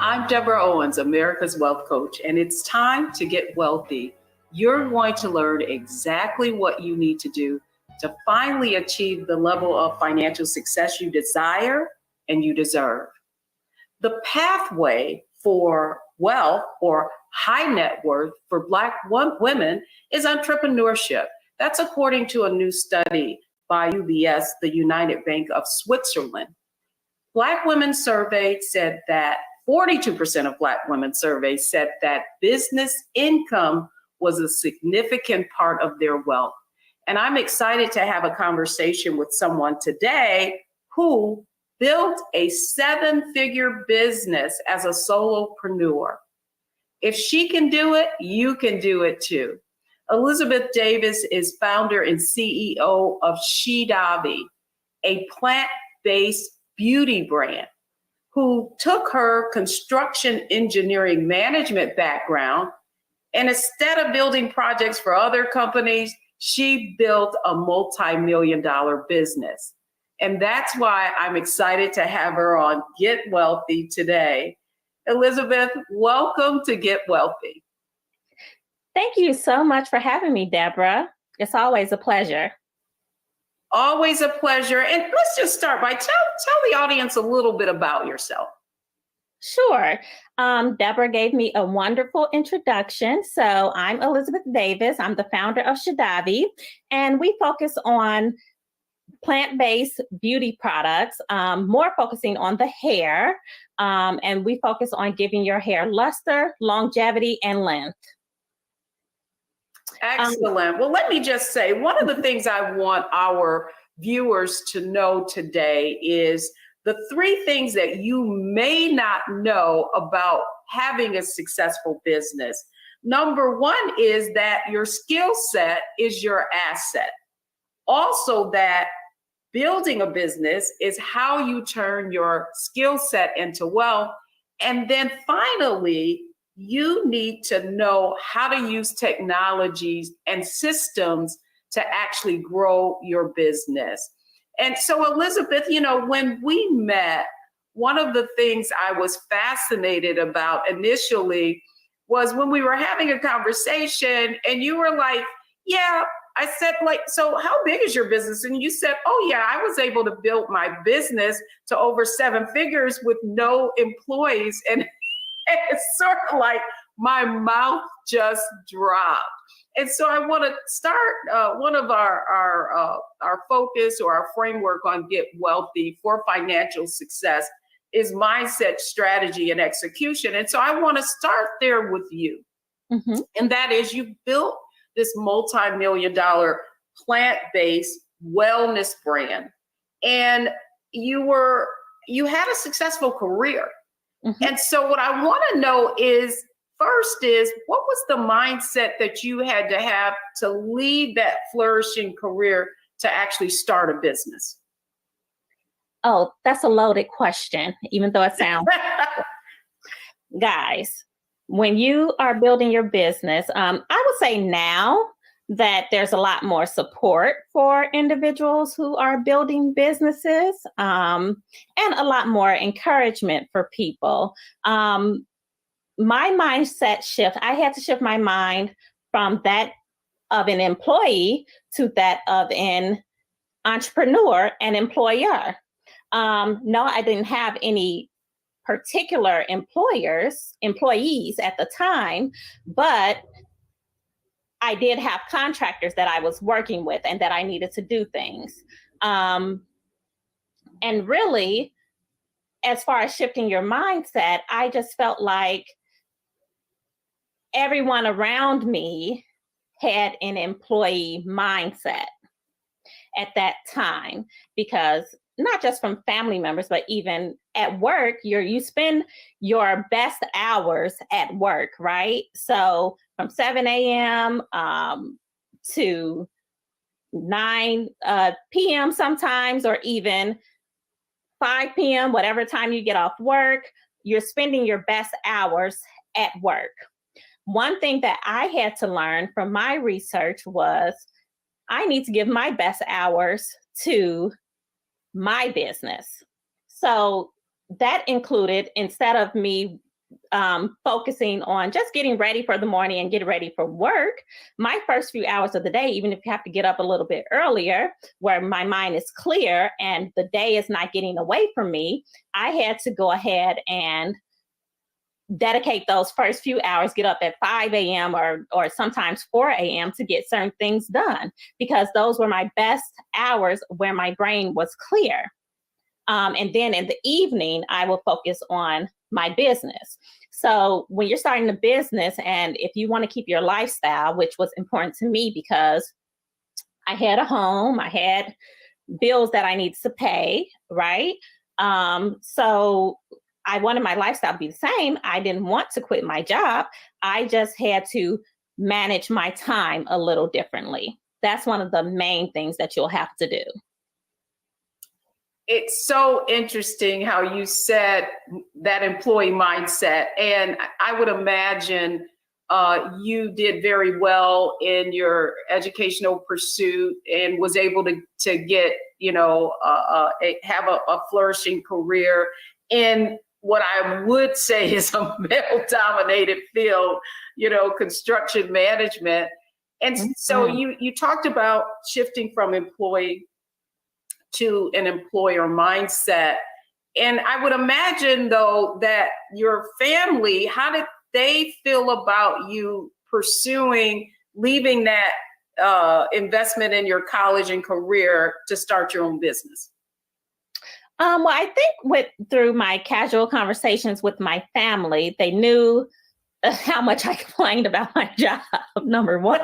I'm Deborah Owens, America's Wealth Coach, and it's time to get wealthy. You're going to learn exactly what you need to do to finally achieve the level of financial success you desire and you deserve. The pathway for wealth or high net worth for Black women is entrepreneurship. That's according to a new study by UBS, the United Bank of Switzerland. Black women surveyed said that 42% of Black women surveyed said that business income was a significant part of their wealth. And I'm excited to have a conversation with someone today who built a 7-figure business as a solopreneur. If she can do it, you can do it too. Elizabeth Davis is founder and CEO of Shidavi, a plant-based beauty brand, who took her construction engineering management background, and instead of building projects for other companies, she built a multi-million-dollar business. And that's why I'm excited to have her on Get Wealthy today. Elizabeth, welcome to Get Wealthy. Thank you so much for having me, Deborah. It's always a pleasure. Always a pleasure. And let's just start by tell the audience a little bit about yourself. Sure. Deborah gave me a wonderful introduction. So I'm Elizabeth Davis. I'm the founder of Shidavi, and we focus on plant-based beauty products, more focusing on the hair. And we focus on giving your hair luster, longevity, and length. Excellent. Well, let me just say, one of the things I want our viewers to know today is the 3 things that you may not know about having a successful business. Number 1 is that your skill set is your asset. Also, that building a business is how you turn your skill set into wealth. And then finally, you need to know how to use technologies and systems to actually grow your business. And so, Elizabeth, when we met, one of the things I was fascinated about initially was when we were having a conversation and you were like, yeah, I said, so how big is your business? And you said, oh yeah, I was able to build my business to over 7 figures with no employees. And it's sort of like my mouth just dropped. And so I want to start one of our focus or our framework on Get Wealthy for financial success is mindset, strategy, and execution. And so I want to start there with you. Mm-hmm. And that is, you built this multi-million-dollar plant-based wellness brand, and you had a successful career. Mm-hmm. And so what I want to know is, first is, what was the mindset that you had to have to leave that flourishing career to actually start a business? Oh, that's a loaded question, even though it sounds guys, when you are building your business, I would say now that there's a lot more support for individuals who are building businesses, and a lot more encouragement for people. My mindset shift, I had to shift my mind from that of an employee to that of an entrepreneur and employer. No, I didn't have any particular employees at the time, but I did have contractors that I was working with and that I needed to do things. And really, as far as shifting your mindset, I just felt like everyone around me had an employee mindset at that time, because not just from family members, but even at work, you spend your best hours at work, right? So from 7 a.m. To 9 p.m. sometimes, or even 5 p.m., whatever time you get off work, you're spending your best hours at work. One thing that I had to learn from my research was I need to give my best hours to my business. So that included, instead of me focusing on just getting ready for the morning and getting ready for work, my first few hours of the day, even if you have to get up a little bit earlier, where my mind is clear and the day is not getting away from me, I had to go ahead and dedicate those first few hours, get up at 5 a.m. or sometimes 4 a.m. to get certain things done, because those were my best hours where my brain was clear. And then in the evening, I will focus on my business. So when you're starting a business, and if you want to keep your lifestyle, which was important to me because I had a home, I had bills that I needed to pay, right? So I wanted my lifestyle to be the same. I didn't want to quit my job. I just had to manage my time a little differently. That's one of the main things that you'll have to do. It's so interesting how you said that employee mindset. And I would imagine you did very well in your educational pursuit and was able to get, have a flourishing career in what I would say is a male-dominated field, construction management. And so you talked about shifting from employee to an employer mindset. And I would imagine, though, that your family, how did they feel about you pursuing, leaving that investment in your college and career to start your own business? Well, I think through my casual conversations with my family, they knew how much I complained about my job, number one.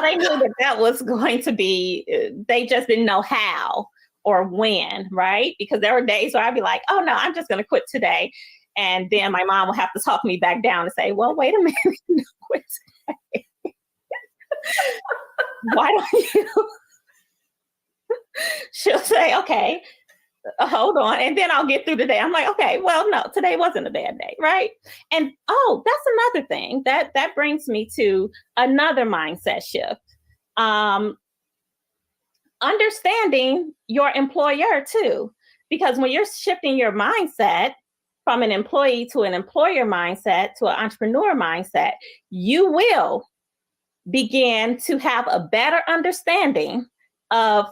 They knew that was going to be, they just didn't know how or when, right? Because there were days where I'd be like, oh no, I'm just going to quit today. And then my mom will have to talk me back down and say, well, wait a minute, no, quit today. Why don't you? She'll say, okay, hold on. And then I'll get through the day. I'm like, okay, well, no, today wasn't a bad day, right? And that's another thing that brings me to another mindset shift. Understanding your employer too, because when you're shifting your mindset from an employee to an employer mindset to an entrepreneur mindset, you will begin to have a better understanding of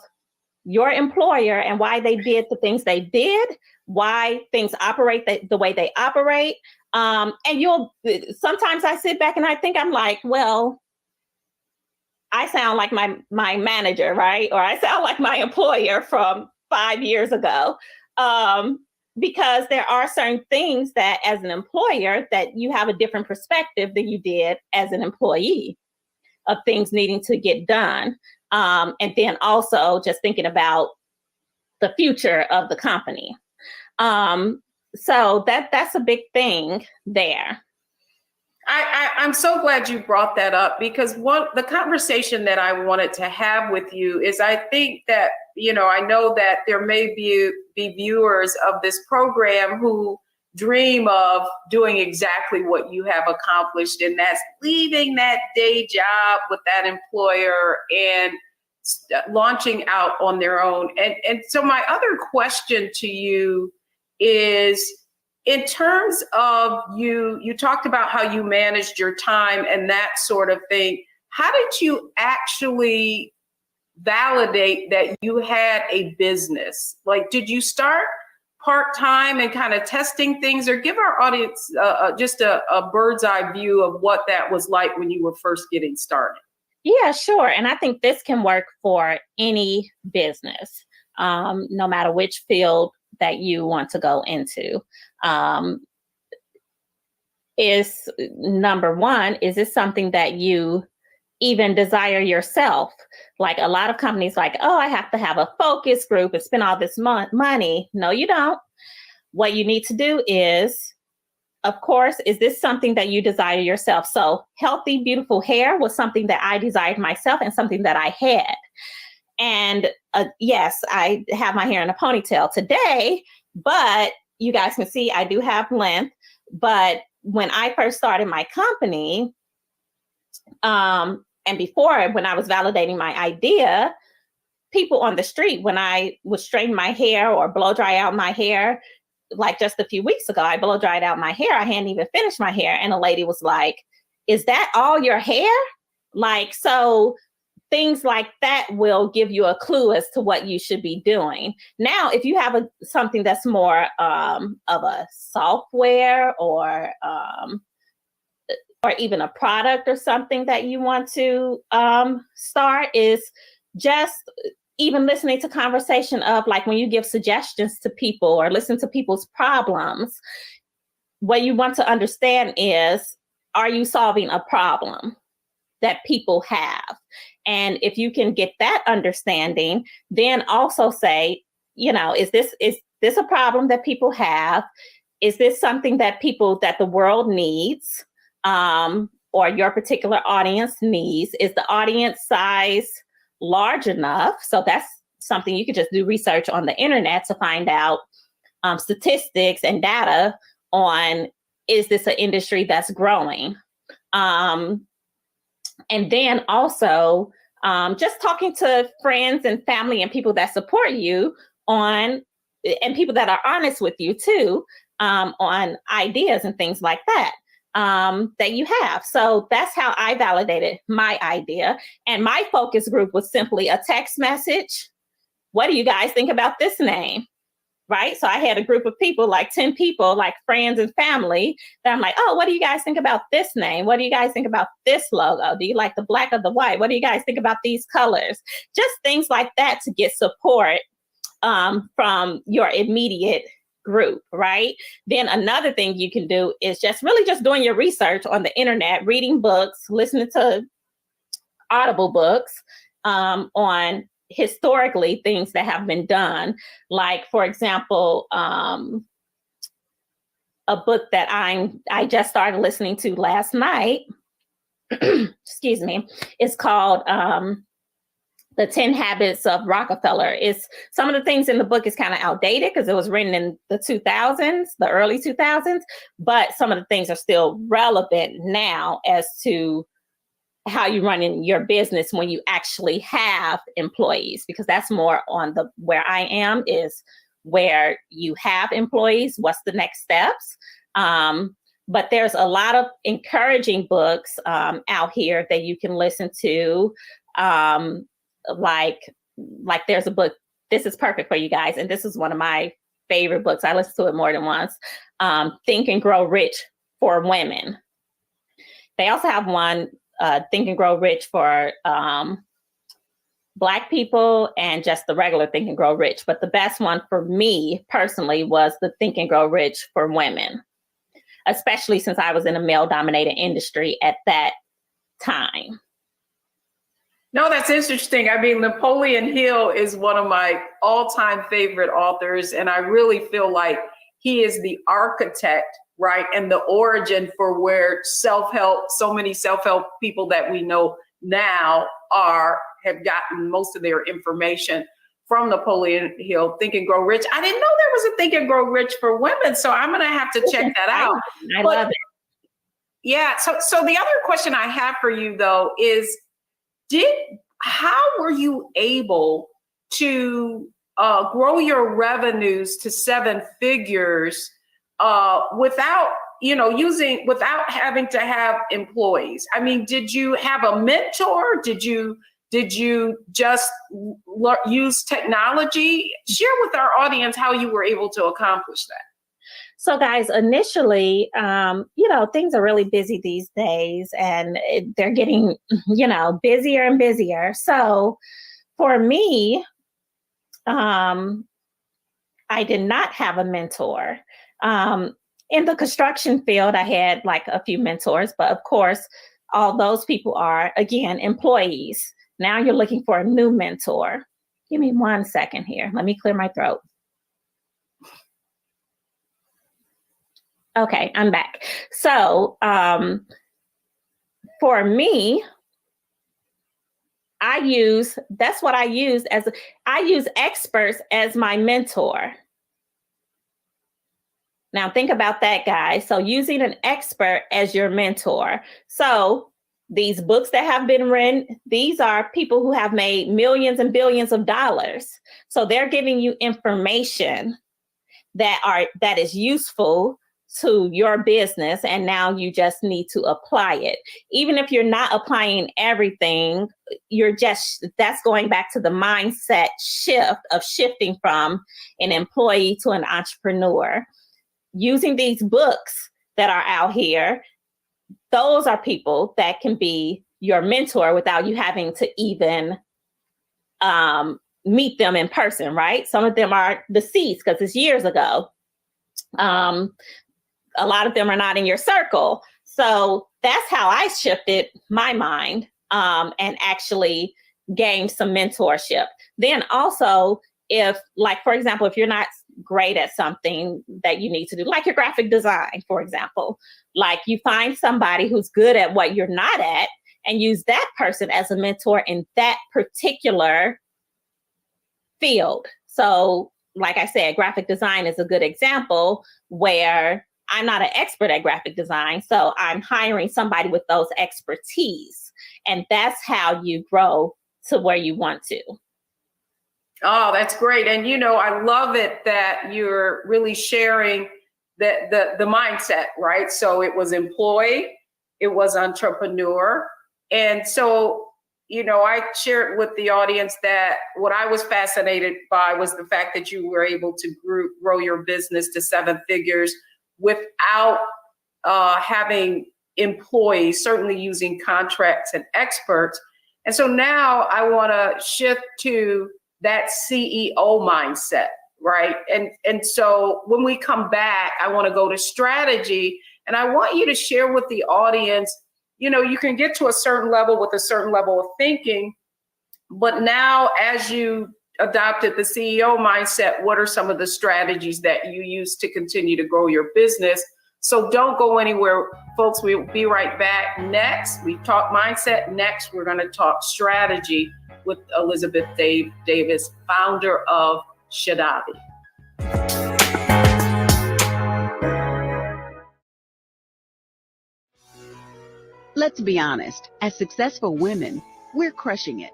your employer and why they did the things they did, why things operate the way they operate. And sometimes I sit back and I think, I'm like, well, I sound like my manager, right? Or I sound like my employer from 5 years ago. Because there are certain things that as an employer that you have a different perspective than you did as an employee of things needing to get done. And then also just thinking about the future of the company. So that's a big thing there. I'm so glad you brought that up, because the conversation that I wanted to have with you is, I think that, I know that there may be viewers of this program who dream of doing exactly what you have accomplished, and that's leaving that day job with that employer and launching out on their own. And so my other question to you is, in terms of you talked about how you managed your time and that sort of thing. How did you actually validate that you had a business? Like, did you start part-time and kind of testing things, or give our audience just a bird's eye view of what that was like when you were first getting started? Yeah, sure. And I think this can work for any business, no matter which field that you want to go into. Is number one, is this something that you even desire yourself? Like a lot of companies like, oh, I have to have a focus group and spend all this money. No, you don't. What you need to do is, of course, is this something that you desire yourself? So healthy, beautiful hair was something that I desired myself and something that I had. And yes, I have my hair in a ponytail today, but you guys can see I do have length. But when I first started my company, and before, when I was validating my idea, people on the street, when I would straighten my hair or blow dry out my hair, like just a few weeks ago, I blow dried out my hair. I hadn't even finished my hair. And a lady was like, is that all your hair? Like, so things like that will give you a clue as to what you should be doing. Now, if you have something that's more of a software or even a product or something that you want to start, is just even listening to conversation of, like, when you give suggestions to people or listen to people's problems, what you want to understand is, are you solving a problem that people have? And if you can get that understanding, then also say, you know, is this a problem that people have? Is this something that the world needs, or your particular audience needs? Is the audience size large enough? So that's something you could just do research on the internet to find out statistics and data on, is this an industry that's growing? And then also just talking to friends and family and people that support you and people that are honest with you too, on ideas and things like that, that you have. So that's how I validated my idea. And my focus group was simply a text message. What do you guys think about this name? Right? So I had a group of people, like 10 people, like friends and family, that I'm like, oh, what do you guys think about this name? What do you guys think about this logo? Do you like the black or the white? What do you guys think about these colors? Just things like that to get support from your immediate group, right? Then another thing you can do is just doing your research on the internet, reading books, listening to Audible books on historically things that have been done. Like, for example, a book that I just started listening to last night, excuse me, is called The 10 Habits of Rockefeller. Is some of the things in the book is kind of outdated because it was written in the 2000s, the early 2000s, but some of the things are still relevant now as to how you run in your business when you actually have employees, because that's more on where I am, is where you have employees. What's the next steps? But there's a lot of encouraging books out here that you can listen to. Like there's a book, this is perfect for you guys. And this is one of my favorite books. I listened to it more than once. Think and Grow Rich for Women. They also have one, Think and Grow Rich for Black people, and just the regular Think and Grow Rich. But the best one for me personally was the Think and Grow Rich for Women, especially since I was in a male-dominated industry at that time. No, that's interesting. I mean, Napoleon Hill is one of my all-time favorite authors, and I really feel like he is the architect, right, and the origin for where self-help, so many self-help people that we know now have gotten most of their information from Napoleon Hill, Think and Grow Rich. I didn't know there was a Think and Grow Rich for Women, so I'm going to have to check that out. I love it. Yeah, so the other question I have for you, though, is how were you able to grow your revenues to 7 figures without having to have employees? I mean, did you have a mentor? Did you just use technology? Share with our audience how you were able to accomplish that. So guys, initially, things are really busy these days, and they're getting, busier and busier. So for me, I did not have a mentor. In the construction field, I had like a few mentors, but of course, all those people are, again, employees. Now you're looking for a new mentor. Give me 1 second here. Let me clear my throat. Okay, I'm back. So for me, I use experts as my mentor. Now think about that, guys. So using an expert as your mentor. So these books that have been written, these are people who have made millions and billions of dollars. So they're giving you information that is useful to your business, and now you just need to apply it. Even if you're not applying everything, that's going back to the mindset shift of shifting from an employee to an entrepreneur. Using these books that are out here, those are people that can be your mentor without you having to even meet them in person, right? Some of them are deceased because it's years ago. A lot of them are not in your circle. So that's how I shifted my mind and actually gained some mentorship. Then also, for example, if you're not great at something that you need to do, like your graphic design, for example, like you find somebody who's good at what you're not at and use that person as a mentor in that particular field. So like I said, graphic design is a good example where I'm not an expert at graphic design, so I'm hiring somebody with those expertise. And that's how you grow to where you want to. Oh, that's great. And, I love it that you're really sharing the mindset, right? So it was employee, it was entrepreneur. And so, I shared with the audience that what I was fascinated by was the fact that you were able to grow your business to 7 figures without having employees, certainly using contracts and experts. And so now I want to shift to that CEO mindset, right? And so when we come back, I want to go to strategy, and I want you to share with the audience, you can get to a certain level with a certain level of thinking, but now as you adopted the CEO mindset, what are some of the strategies that you use to continue to grow your business? So don't go anywhere, folks. We'll be right back. Next, we talk mindset. Next, we're going to talk strategy with Elizabeth Davis, founder of Shadavi. Let's be honest, as successful women, we're crushing it.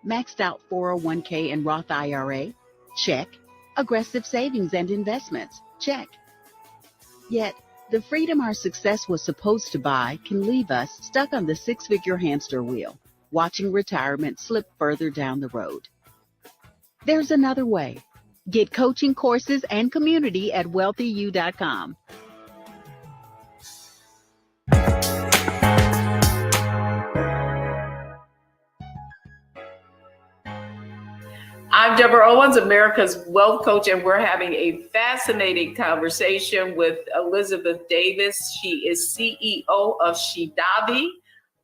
Maxed out 401k and Roth IRA? Check. Aggressive savings and investments? Check. Yet, the freedom our success was supposed to buy can leave us stuck on the 6-figure hamster wheel, watching retirement slip further down the road. There's another way. Get coaching courses and community at wealthyu.com. I'm Deborah Owens, America's Wealth Coach, and we're having a fascinating conversation with Elizabeth Davis. She is CEO of Shadavi,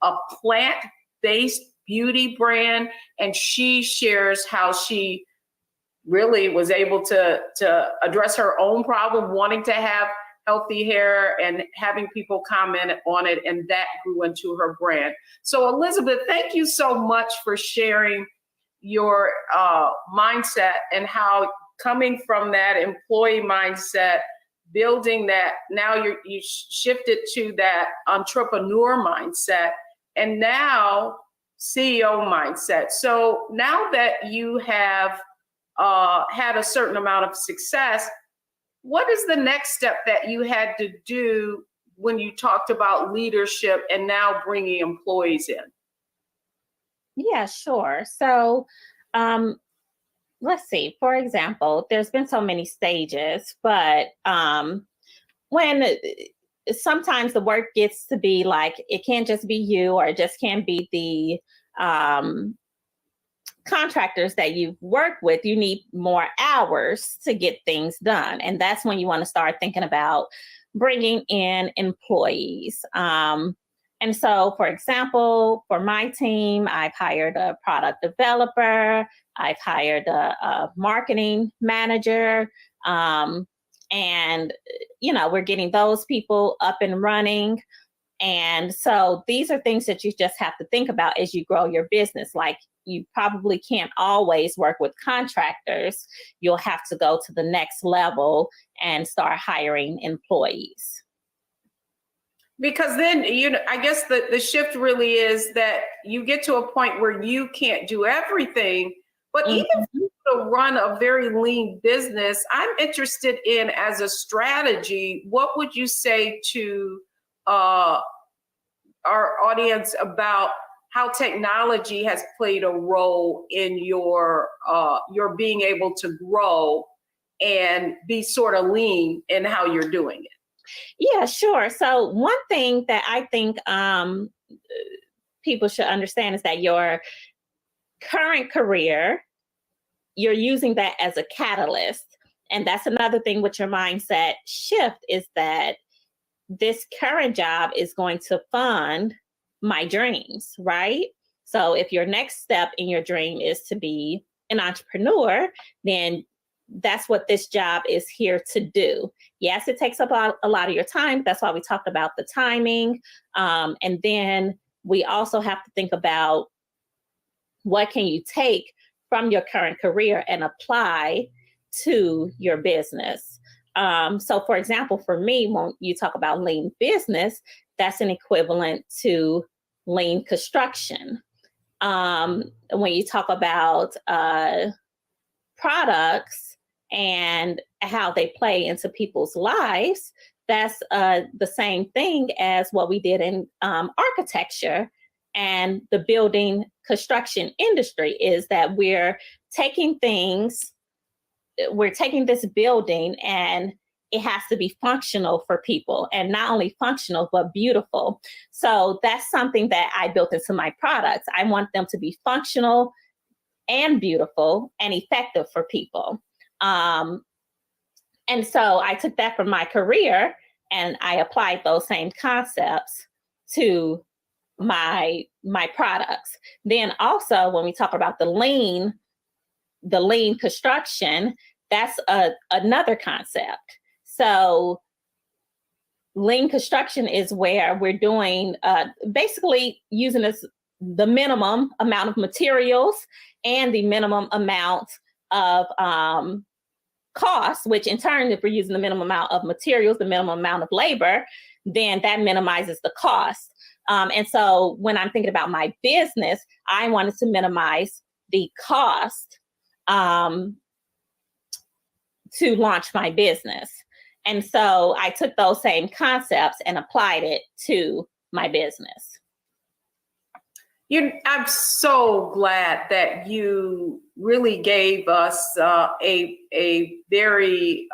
a plant-based beauty brand, and she shares how she really was able to address her own problem, wanting to have healthy hair and having people comment on it, and that grew into her brand. So Elizabeth, thank you so much for sharing your mindset and how coming from that employee mindset, building that, now you shifted to that entrepreneur mindset and now CEO mindset. So now that you have had a certain amount of success, what is the next step that you had to do when you talked about leadership and now bringing employees in? Yeah, sure. So let's see, for example, there's been so many stages, but when sometimes the work gets to be like, it can't just be you, or it just can't be the contractors that you've worked with, you need more hours to get things done. And that's when you want to start thinking about bringing in employees. And so, for example, for my team, I've hired a product developer, I've hired a marketing manager, and, we're getting those people up and running. And so these are things that you just have to think about as you grow your business. Like, you probably can't always work with contractors. You'll have to go to the next level and start hiring employees. Because then, I guess the shift really is that you get to a point where you can't do everything, but even for you to run a very lean business, I'm interested in, as a strategy, what would you say to our audience about how technology has played a role in your being able to grow and be sort of lean in how you're doing it? Yeah, sure. So one thing that I think people should understand is that your current career, you're using that as a catalyst. And that's another thing with your mindset shift, is that this current job is going to fund my dreams, right? So if your next step in your dream is to be an entrepreneur, then that's what this job is here to do. Yes, it takes up a lot of your time. That's why we talked about the timing. And then we also have to think about, what can you take from your current career and apply to your business? So for example, for me, when you talk about lean business, that's an equivalent to lean construction. When you talk about products and how they play into people's lives, that's the same thing as what we did in architecture and the building construction industry, is that we're taking this building and it has to be functional for people, and not only functional, but beautiful. So that's something that I built into my products. I want them to be functional and beautiful and effective for people. And so I took that from my career and I applied those same concepts to my products. Then also, when we talk about the lean construction, that's another concept. So lean construction is where we're doing basically using the minimum amount of materials and the minimum amount of costs, which in turn, if we're using the minimum amount of materials, the minimum amount of labor, then that minimizes the cost. And so when I'm thinking about my business, I wanted to minimize the cost to launch my business. And so I took those same concepts and applied it to my business. I'm so glad that you really gave us a very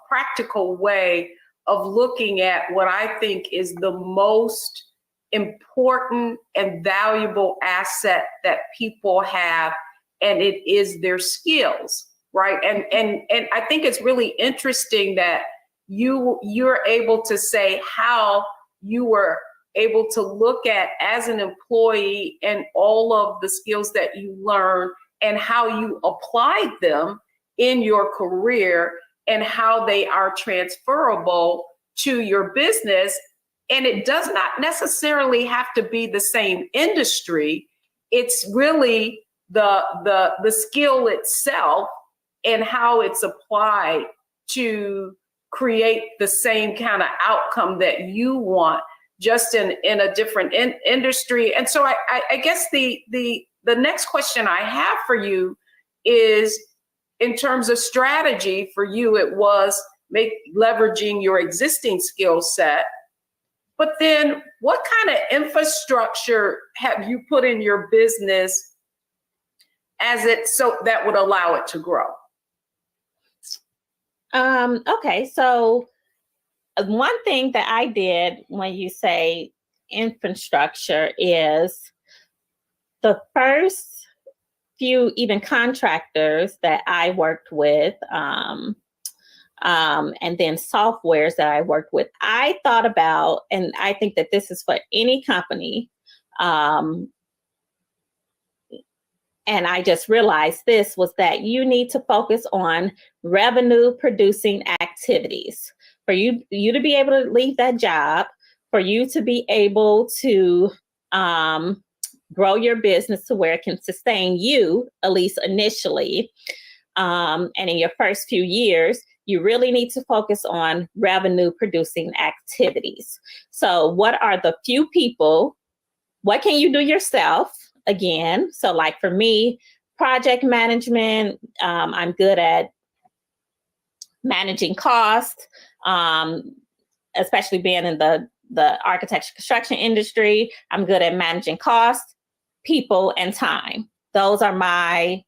practical way of looking at what I think is the most important and valuable asset that people have, and it is their skills, right? And I think it's really interesting that you're able to say how you were able to look at, as an employee, and all of the skills that you learned and how you applied them in your career and how they are transferable to your business. And it does not necessarily have to be the same industry. It's really the skill itself and how it's applied to create the same kind of outcome that you want, just in a different industry. And so I guess the next question I have for you is, in terms of strategy for you, it was leveraging your existing skill set. But then what kind of infrastructure have you put in your business so that would allow it to grow? Okay, so one thing that I did when you say infrastructure is, the first few even contractors that I worked with, and then softwares that I worked with, I thought about, and I think that this is for any company, and I just realized this, was that you need to focus on revenue producing activities. For you to be able to leave that job, for you to be able to grow your business to where it can sustain you, at least initially, and in your first few years, you really need to focus on revenue producing activities. So what are the few people, what can you do yourself? Again, so like for me, project management. I'm good at managing costs, especially being in the architecture construction industry. I'm good at managing costs, people, and time. Those are my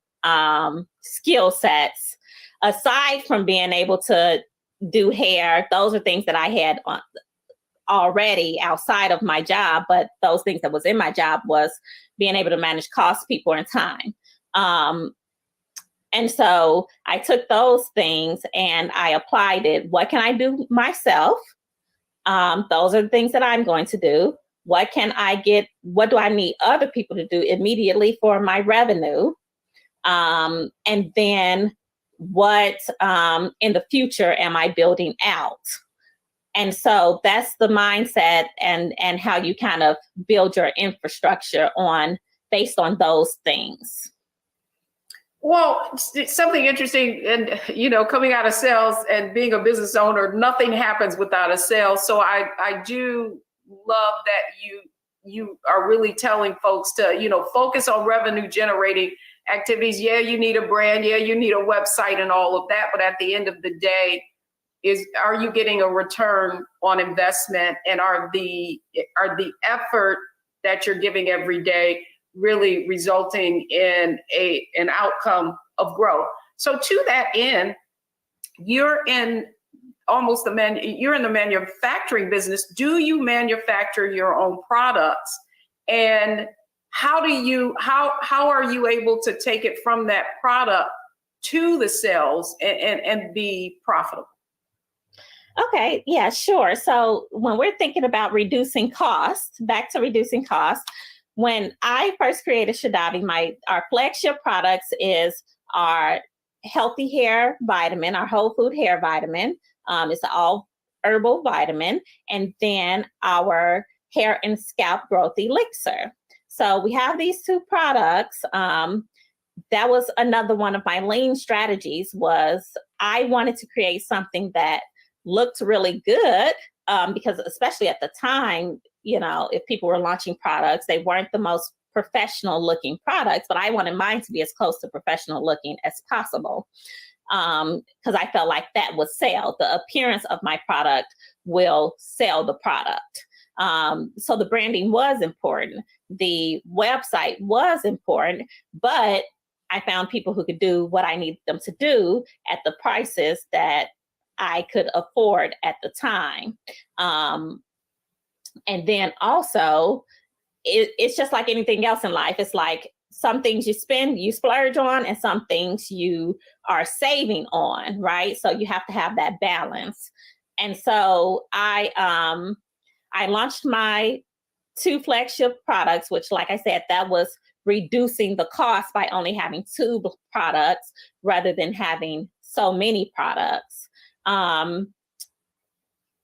skill sets. Aside from being able to do hair, those are things that I had already outside of my job, but those things that was in my job was being able to manage costs, people, and time. And so I took those things and I applied it. What can I do myself? Those are the things that I'm going to do. What do I need other people to do immediately for my revenue? And then what in the future am I building out? And so that's the mindset and how you kind of build your infrastructure based on those things. Well, something interesting, and coming out of sales and being a business owner, nothing happens without a sale. So I do love that you are really telling folks to focus on revenue generating activities. Yeah, you need a brand. Yeah, you need a website and all of that. But at the end of the day, are you getting a return on investment, and are the effort that you're giving every day really resulting in an outcome of growth? So to that end, you're in the manufacturing business. Do you manufacture your own products? And how are you able to take it from that product to the sales and be profitable? Okay, yeah, sure. So when we're thinking about reducing costs, back to reducing costs, when I first created Shadavi, our flagship products is our healthy hair vitamin, our whole food hair vitamin. It's an all herbal vitamin, and then our hair and scalp growth elixir. So we have these two products. That was another one of my lean strategies. Was I wanted to create something that looked really good, because especially at the time, if people were launching products, they weren't the most professional looking products, but I wanted mine to be as close to professional looking as possible, because I felt like that would sell. The appearance of my product will sell the product. So the branding was important. The website was important, but I found people who could do what I needed them to do at the prices that I could afford at the time. And then also, it's just like anything else in life. It's like some things you splurge on, and some things you are saving on, right? So you have to have that balance. And so I launched my two flagship products, which, like I said, that was reducing the cost by only having two products rather than having so many products.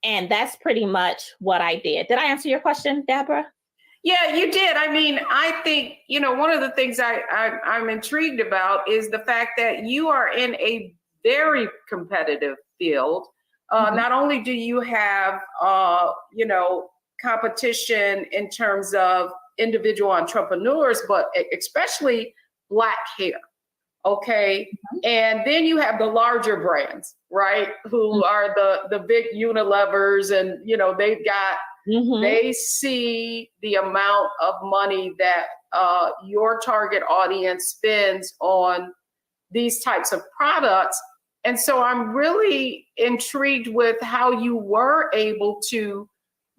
And that's pretty much what I did. Did I answer your question, Deborah? Yeah, you did. I mean, I think, one of the things I'm intrigued about is the fact that you are in a very competitive field. Not only do you have, competition in terms of individual entrepreneurs, but especially Black hair. Okay. And then you have the larger brands, right? Who are the big Unilevers, and, they've got, they see the amount of money that your target audience spends on these types of products. And so I'm really intrigued with how you were able to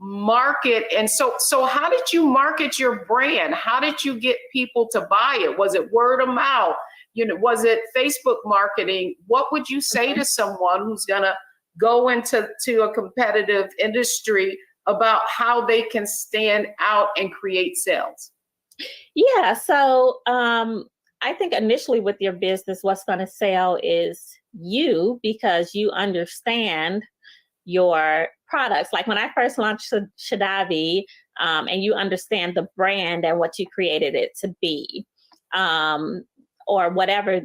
market. And so how did you market your brand? How did you get people to buy it? Was it word of mouth? Was it Facebook marketing? What would you say to someone who's going to go into a competitive industry about how they can stand out and create sales? Yeah. So I think initially with your business, what's going to sell is you, because you understand your products. Like when I first launched Shadavi, and you understand the brand and what you created it to be. Or whatever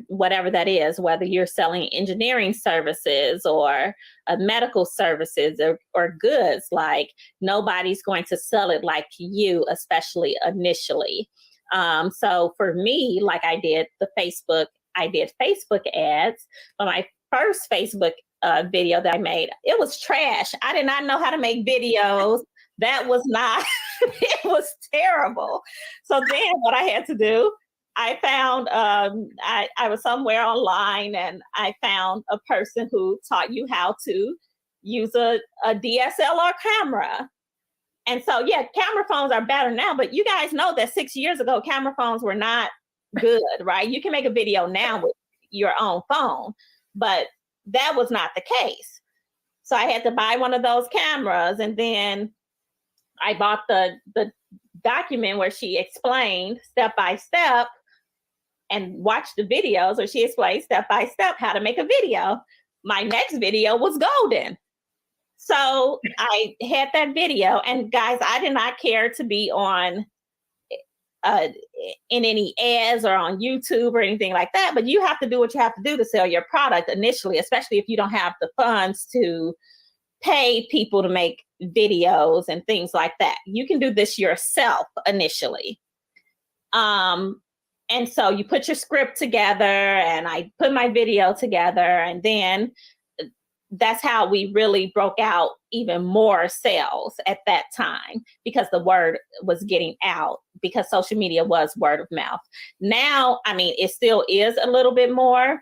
that is, whether you're selling engineering services or medical services or goods, like nobody's going to sell it like you, especially initially. So for me, like I did Facebook ads. But my first Facebook video that I made, it was trash. I did not know how to make videos. That was not, it was terrible. So then what I had to do, I found, I was somewhere online and I found a person who taught you how to use a DSLR camera. And so, yeah, camera phones are better now, but you guys know that 6 years ago, camera phones were not good, right? You can make a video now with your own phone, but that was not the case. So I had to buy one of those cameras, and then I bought the document where she explained step by step, and watched the videos where she explained step by step how to make a video. My next video was golden. So I had that video, and guys, I did not care to be on in any ads or on YouTube or anything like that, but you have to do what you have to do to sell your product initially, especially if you don't have the funds to pay people to make videos and things like that. You can do this yourself initially. And so you put your script together, and I put my video together, and then that's how we really broke out even more sales at that time, because the word was getting out, because social media was word of mouth. Now, I mean, it still is a little bit more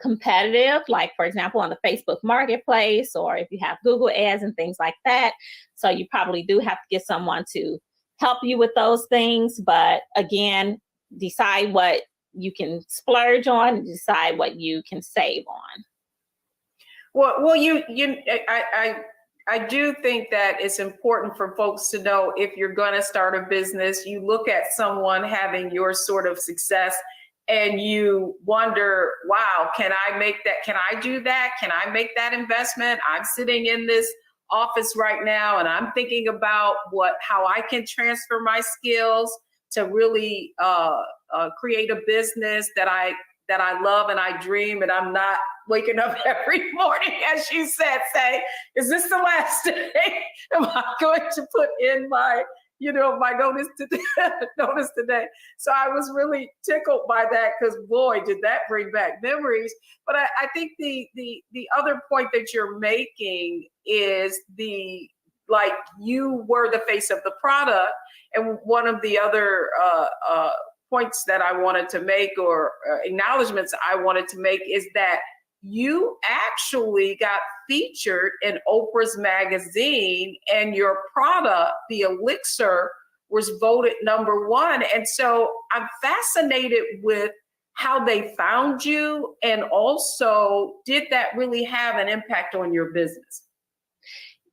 competitive, like for example, on the Facebook marketplace, or if you have Google ads and things like that. So you probably do have to get someone to help you with those things. But again, decide what you can splurge on and decide what you can save on. Well, I do think that it's important for folks to know, if you're going to start a business, you look at someone having your sort of success and you wonder, wow, can I make that? Can I do that? Can I make that investment? I'm sitting in this office right now and I'm thinking about how I can transfer my skills to really create a business that I love and I dream, and I'm not waking up every morning, as you said, say, is this the last day? Am I going to put in my notice today? So I was really tickled by that, because boy, did that bring back memories. But I think the other point that you're making is you were the face of the product. And one of the other points that I wanted to make, or acknowledgments I wanted to make, is that you actually got featured in Oprah's magazine, and your product, the Elixir, was voted #1. And so I'm fascinated with how they found you, and also, did that really have an impact on your business?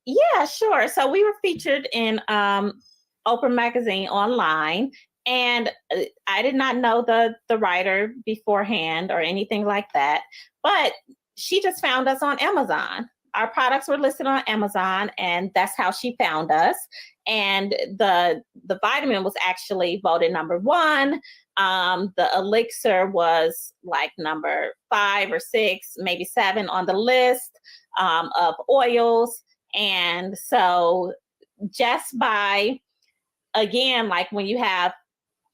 Yeah, sure. So we were featured in Oprah magazine online, and I did not know the writer beforehand or anything like that, but she just found us on Amazon. Our products were listed on Amazon, and that's how she found us. And the vitamin was actually voted #1. The Elixir was like number 5 or 6, maybe 7 on the list of oils. And so just by, again, like when you have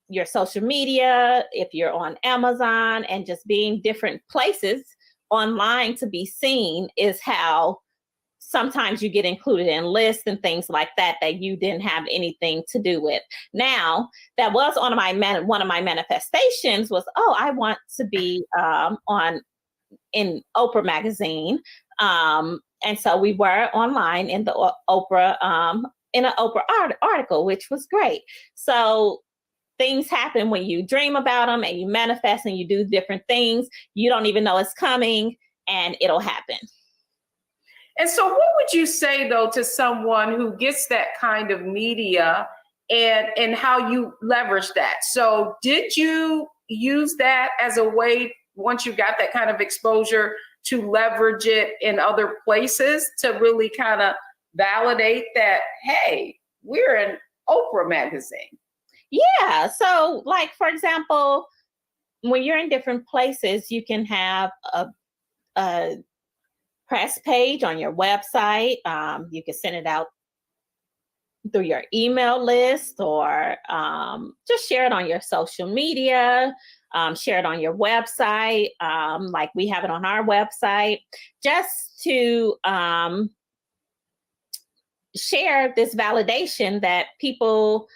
your social media, if you're on Amazon, and just being different places online to be seen, is how sometimes you get included in lists and things like that you didn't have anything to do with. Now, that was one of my manifestations was, I want to be in Oprah magazine. And so we were online in the Oprah, in an Oprah article, which was great. So things happen when you dream about them and you manifest and you do different things. You don't even know it's coming, and it'll happen. And so what would you say, though, to someone who gets that kind of media, and how you leverage that? So did you use that as a way, once you got that kind of exposure, to leverage it in other places to really kind of validate that, hey, we're in Oprah magazine? Yeah. So like, for example, when you're in different places, you can have a press page on your website. You can send it out through your email list, or just share it on your social media, share it on your website, like we have it on our website, just to share this validation that people,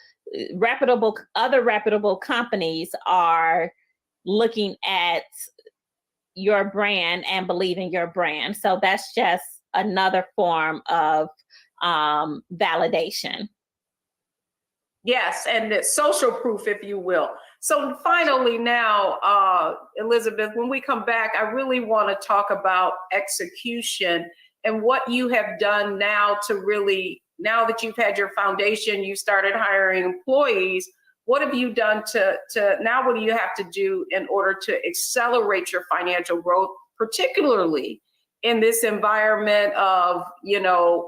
other reputable companies are looking at your brand and believe in your brand. So that's just another form of validation. Yes, and it's social proof, if you will. So finally now, Elizabeth, when we come back, I really want to talk about execution and what you have done now to really, now that you've had your foundation, you started hiring employees, what have you done to now what do you have to do in order to accelerate your financial growth, particularly in this environment of,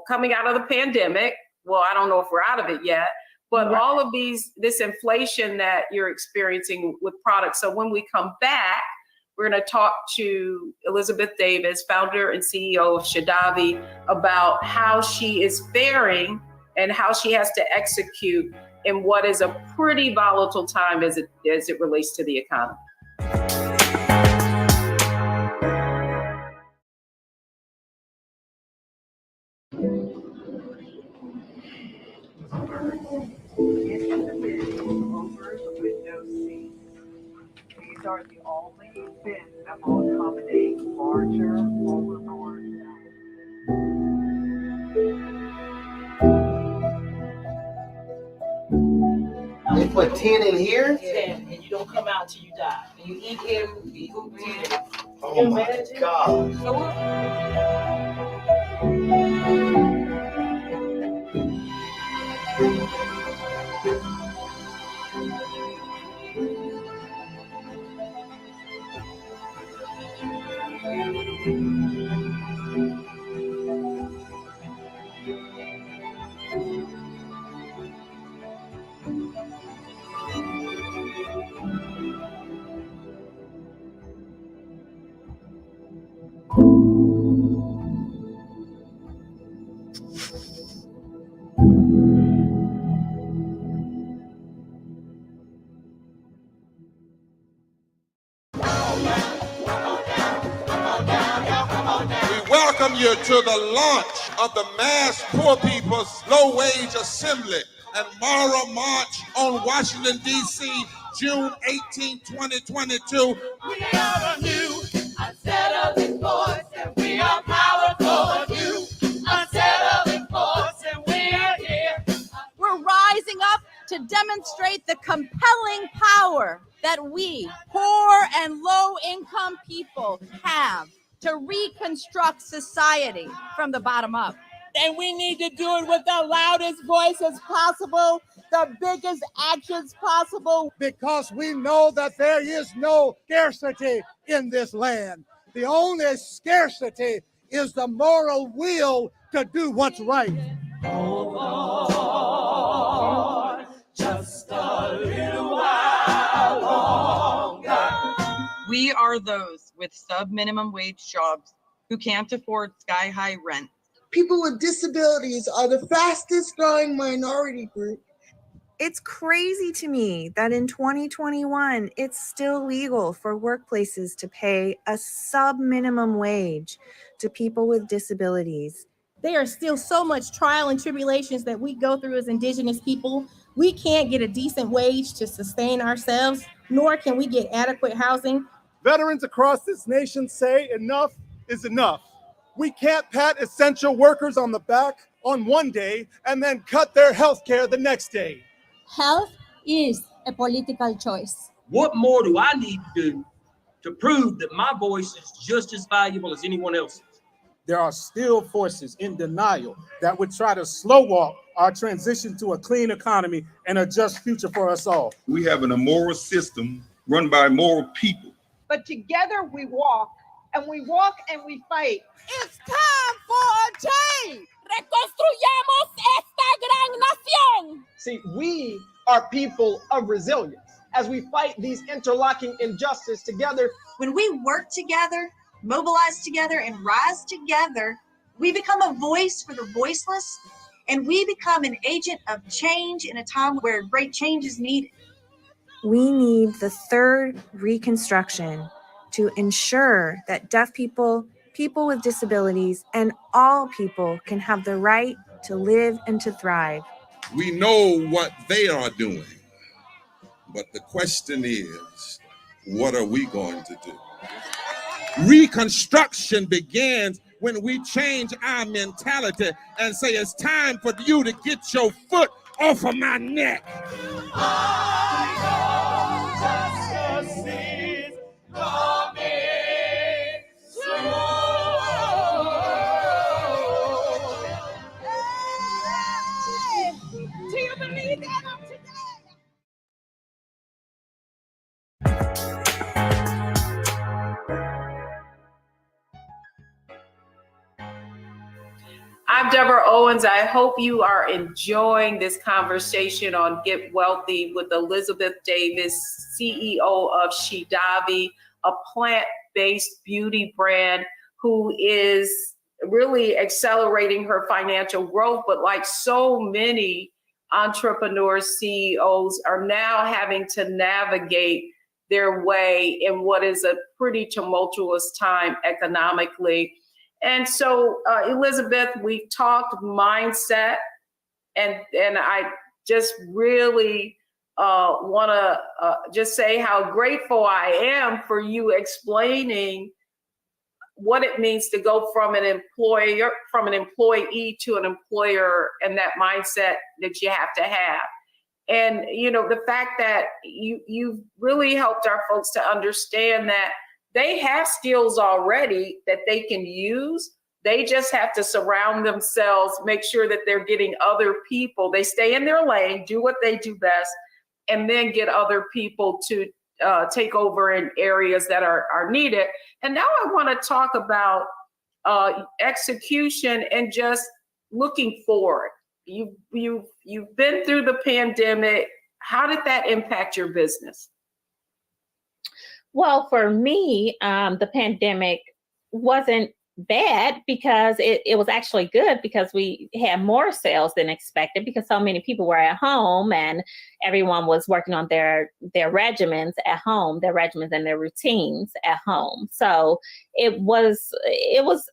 coming out of the pandemic? Well, I don't know if we're out of it yet, but right. All of this inflation that you're experiencing with products. So when we come back, we're going to talk to Elizabeth Davis, founder and CEO of Shadavi, about how she is faring and how she has to execute in what is a pretty volatile time as it relates to the economy. These are the only bins that will accommodate larger overboard. They put 10 in here? 10, and you don't come out till you die. And you eat every food 10. Oh my God. Welcome you to the launch of the Mass Poor People's Low Wage Assembly and Moral March on Washington, D.C., June 18, 2022. We are a new, unsettling force, and we are powerful. New, unsettling force, and we are here. We're rising up to demonstrate the compelling power that we, poor and low-income people, have to reconstruct society from the bottom up. And we need to do it with the loudest voices possible, the biggest actions possible. Because we know that there is no scarcity in this land. The only scarcity is the moral will to do what's right. Oh, Lord, just a little while longer. We are those with sub-minimum wage jobs who can't afford sky-high rent. People with disabilities are the fastest growing minority group. It's crazy to me that in 2021, it's still legal for workplaces to pay a sub-minimum wage to people with disabilities. There are still so much trial and tribulations that we go through as Indigenous people. We can't get a decent wage to sustain ourselves, nor can we get adequate housing. Veterans across this nation say enough is enough. We can't pat essential workers on the back on one day and then cut their health care the next day. Health is a political choice. What more do I need to do to prove that my voice is just as valuable as anyone else's? There are still forces in denial that would try to slow walk our transition to a clean economy and a just future for us all. We have an immoral system run by immoral people. But together we walk and we fight. It's time for a change. Reconstruyamos esta gran nación. See, we are people of resilience as we fight these interlocking injustices together. When we work together, mobilize together, and rise together, we become a voice for the voiceless and we become an agent of change in a time where great change is needed. We need the third reconstruction to ensure that deaf people, people with disabilities, and all people can have the right to live and to thrive. We know what they are doing, but the question is, what are we going to do? Reconstruction begins when we change our mentality and say it's time for you to get your foot off of my neck. Justice is coming soon. Hey, do you believe that on today? I'm Deborah Owens. I hope you are enjoying this conversation on Get Wealthy with Elizabeth Davis, CEO of Shidavi, a plant-based beauty brand who is really accelerating her financial growth. But like so many entrepreneurs, CEOs are now having to navigate their way in what is a pretty tumultuous time economically. And so, Elizabeth, we've talked mindset, and I just really want to just say how grateful I am for you explaining what it means to go from an employee to an employer, and that mindset that you have to have. And you know, the fact that you've really helped our folks to understand that they have skills already that they can use. They just have to surround themselves, make sure that they're getting other people. They stay in their lane, do what they do best, and then get other people to take over in areas that are needed. And now I want to talk about execution and just looking forward. You've been through the pandemic. How did that impact your business? Well, for me, the pandemic wasn't bad because it was actually good because we had more sales than expected because so many people were at home and everyone was working on their regimens at home, their regimens and their routines at home. So it was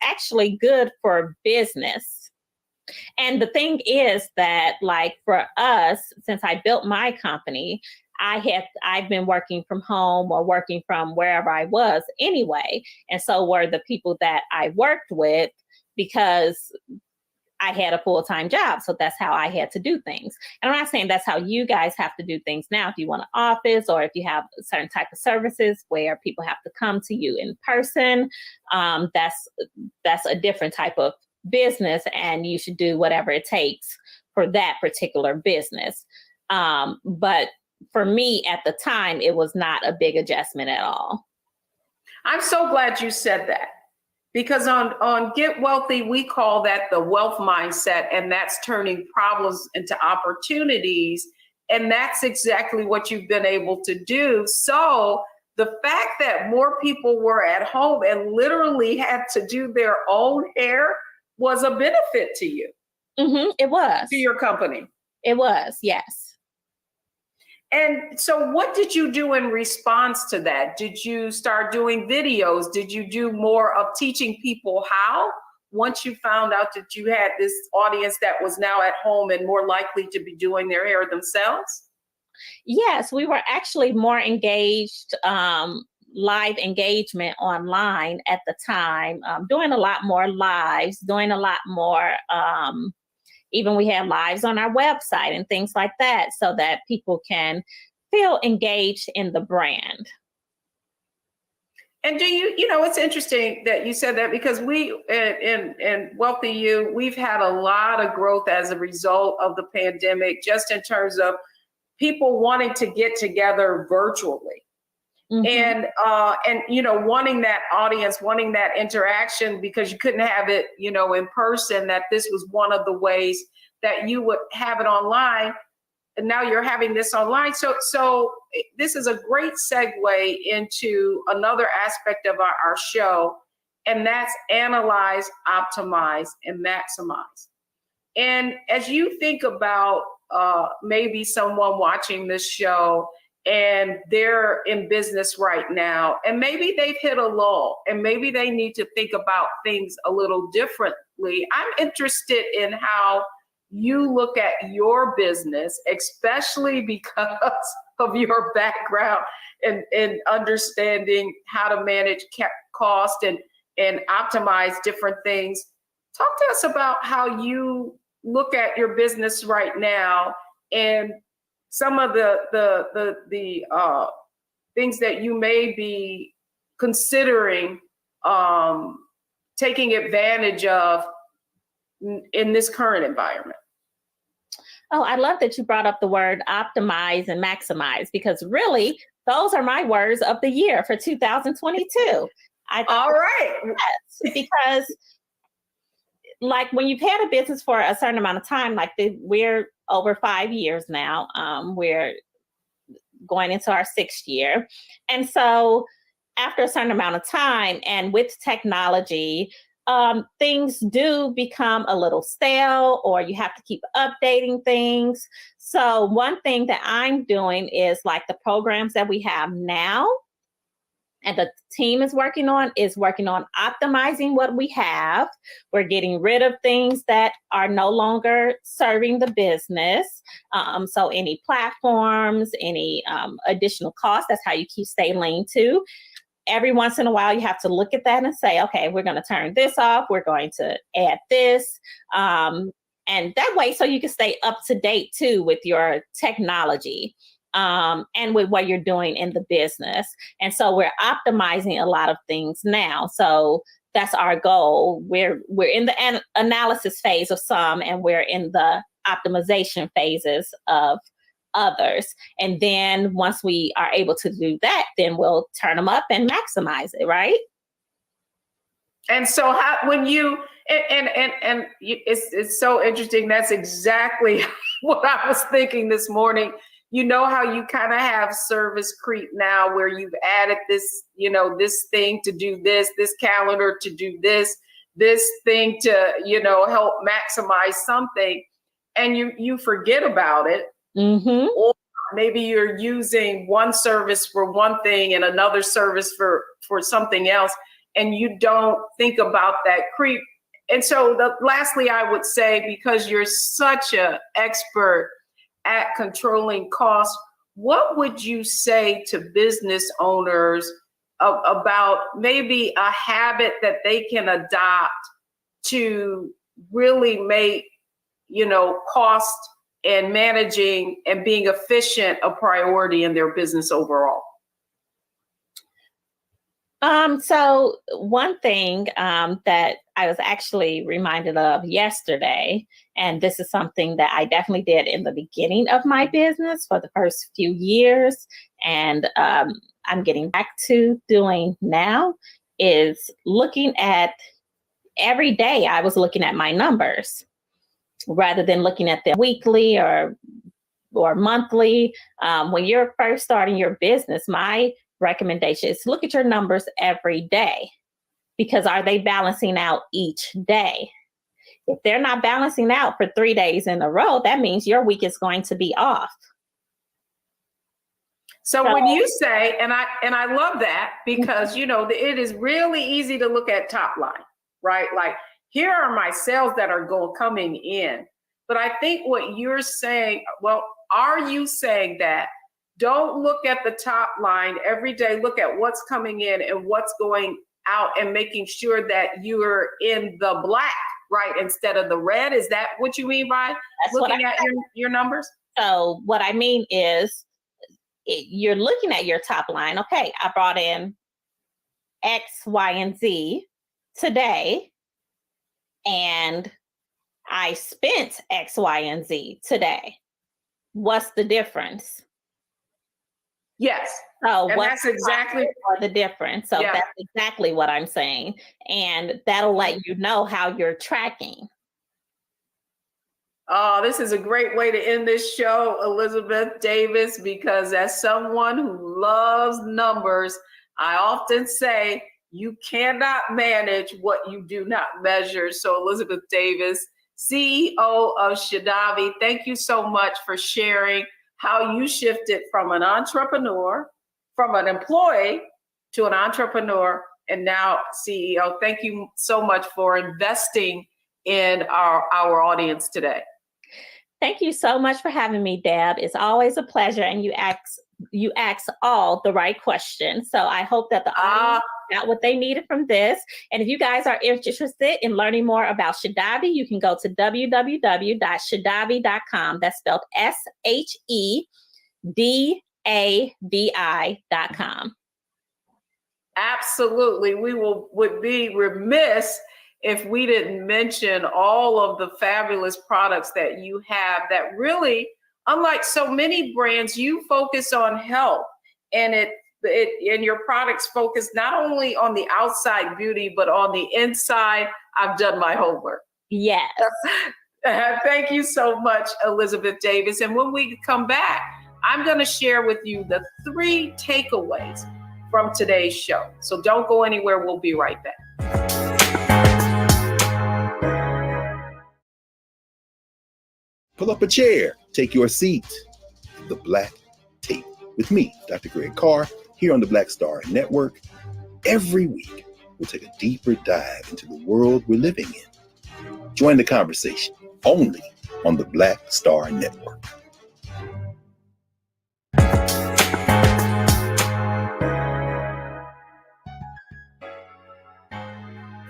actually good for business. And the thing is that, like, for us, since I built my company, I've been working from home or working from wherever I was anyway. And so were the people that I worked with, because I had a full-time job. So that's how I had to do things. And I'm not saying that's how you guys have to do things now. If you want an office or if you have a certain type of services where people have to come to you in person, that's a different type of business, and you should do whatever it takes for that particular business. But for me at the time, it was not a big adjustment at all. I'm so glad you said that, because on Get Wealthy, we call that the wealth mindset, and that's turning problems into opportunities. And that's exactly what you've been able to do. So the fact that more people were at home and literally had to do their own hair was a benefit to you. Mm-hmm, it was. To your company. It was, yes. And so what did you do in response to that? Did you start doing videos? Did you do more of teaching people how, once you found out that you had this audience that was now at home and more likely to be doing their hair themselves? Yes, we were actually more engaged, live engagement online at the time, doing a lot more lives, doing a lot more, even we have lives on our website and things like that so that people can feel engaged in the brand. And do you know, it's interesting that you said that, because we, in Wealthy You, we've had a lot of growth as a result of the pandemic, just in terms of people wanting to get together virtually. Mm-hmm. And you know, wanting that audience, wanting that interaction, because you couldn't have it, you know, in person, that this was one of the ways that you would have it online. And now you're having this online. So this is a great segue into another aspect of our show, and that's analyze, optimize, and maximize. And as you think about maybe someone watching this show and they're in business right now, and maybe they've hit a lull, and maybe they need to think about things a little differently, I'm interested in how you look at your business, especially because of your background and understanding how to manage cost and optimize different things. Talk to us about how you look at your business right now and some of the things that you may be considering taking advantage of in this current environment. Oh, I love that you brought up the word optimize and maximize, because really those are my words of the year for 2022. All right. Yes, because like when you've had a business for a certain amount of time, like we're over 5 years now, we're going into our 6th year. And so after a certain amount of time and with technology, things do become a little stale, or you have to keep updating things. So one thing that I'm doing is like the programs that we have now and the team is working on optimizing what we have. We're getting rid of things that are no longer serving the business. So any platforms, any additional costs, that's how you stay lean too. Every once in a while, you have to look at that and say, okay, we're going to turn this off. We're going to add this. And that way, so you can stay up to date too with your technology and with what you're doing in the business. And so we're optimizing a lot of things now. So that's our goal. We're in the analysis phase of some, and we're in the optimization phases of others. And then once we are able to do that, then we'll turn them up and maximize it, right? And so when you it's so interesting. That's exactly what I was thinking this morning. You know how you kind of have service creep now, where you've added this, this thing to do this calendar to do this thing to, help maximize something, and you forget about it. Mm-hmm. Or maybe you're using one service for one thing and another service for something else, and you don't think about that creep. And so lastly, I would say, because you're such an expert at controlling costs, what would you say to business owners about maybe a habit that they can adopt to really make, cost and managing and being efficient a priority in their business overall? So one thing that I was actually reminded of yesterday, and this is something that I definitely did in the beginning of my business for the first few years, and I'm getting back to doing now, is looking at every day. I was looking at my numbers rather than looking at them weekly or monthly. When you're first starting your business, my recommendation is to look at your numbers every day, because are they balancing out each day? If they're not balancing out for 3 days in a row, that means your week is going to be off. So when you say, and I love that, because it is really easy to look at top line, right? Like, here are my sales that are coming in. But I think what you're saying, well, are you saying that don't look at the top line every day, look at what's coming in and what's going out, and making sure that you're in the black, right, instead of the red? Is that what you mean by looking at your numbers? So what I mean is, you're looking at your top line. Okay, I brought in X, Y, and Z today, and I spent X, Y, and Z today. What's the difference? Yes. So and that's exactly the difference. So that's exactly what I'm saying. And that'll let you know how you're tracking. Oh, this is a great way to end this show, Elizabeth Davis, because as someone who loves numbers, I often say you cannot manage what you do not measure. So Elizabeth Davis, CEO of Shadavi. Thank you so much for sharing how you shifted from an entrepreneur, from an employee to an entrepreneur, and now CEO. Thank you so much for investing in our audience today. Thank you so much for having me, Deb. It's always a pleasure, and you ask all the right questions. So I hope that the audience got what they needed from this. And if you guys are interested in learning more about Shadavi, you can go to www.shadavi.com. That's spelled SHEDAVI.com. Absolutely. We would be remiss if we didn't mention all of the fabulous products that you have that really, unlike so many brands, you focus on health, and and your products focus not only on the outside beauty, but on the inside. I've done my homework. Yes. Thank you so much, Elizabeth Davis. And when we come back, I'm going to share with you the 3 takeaways from today's show. So don't go anywhere. We'll be right back. Pull up a chair, take your seat. The Black Tape with me, Dr. Greg Carr, here on the Black Star Network. Every week, we'll take a deeper dive into the world we're living in. Join the conversation only on the Black Star Network.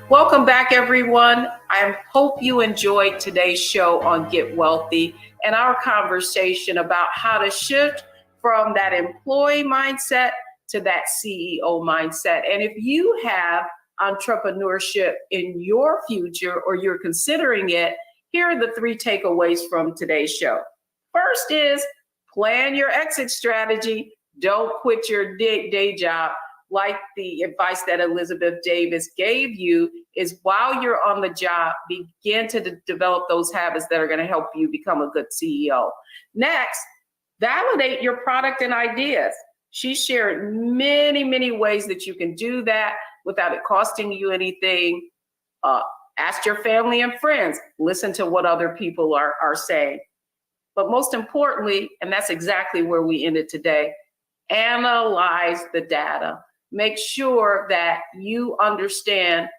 Welcome back, everyone. I hope you enjoyed today's show on Get Wealthy and our conversation about how to shift from that employee mindset to that CEO mindset. And if you have entrepreneurship in your future or you're considering it, here are the 3 takeaways from today's show. First is plan your exit strategy. Don't quit your day job. Like the advice that Elizabeth Davis gave you, is while you're on the job, begin to develop those habits that are going to help you become a good CEO. Next, validate your product and ideas. She shared many, many ways that you can do that without it costing you anything. Ask your family and friends. Listen to what other people are saying. But most importantly, and that's exactly where we ended today, analyze the data. Make sure that you understand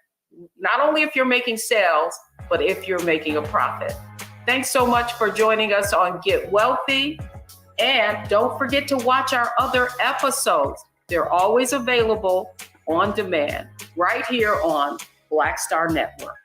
not only if you're making sales, but if you're making a profit. Thanks so much for joining us on Get Wealthy. And don't forget to watch our other episodes. They're always available on demand right here on Black Star Network.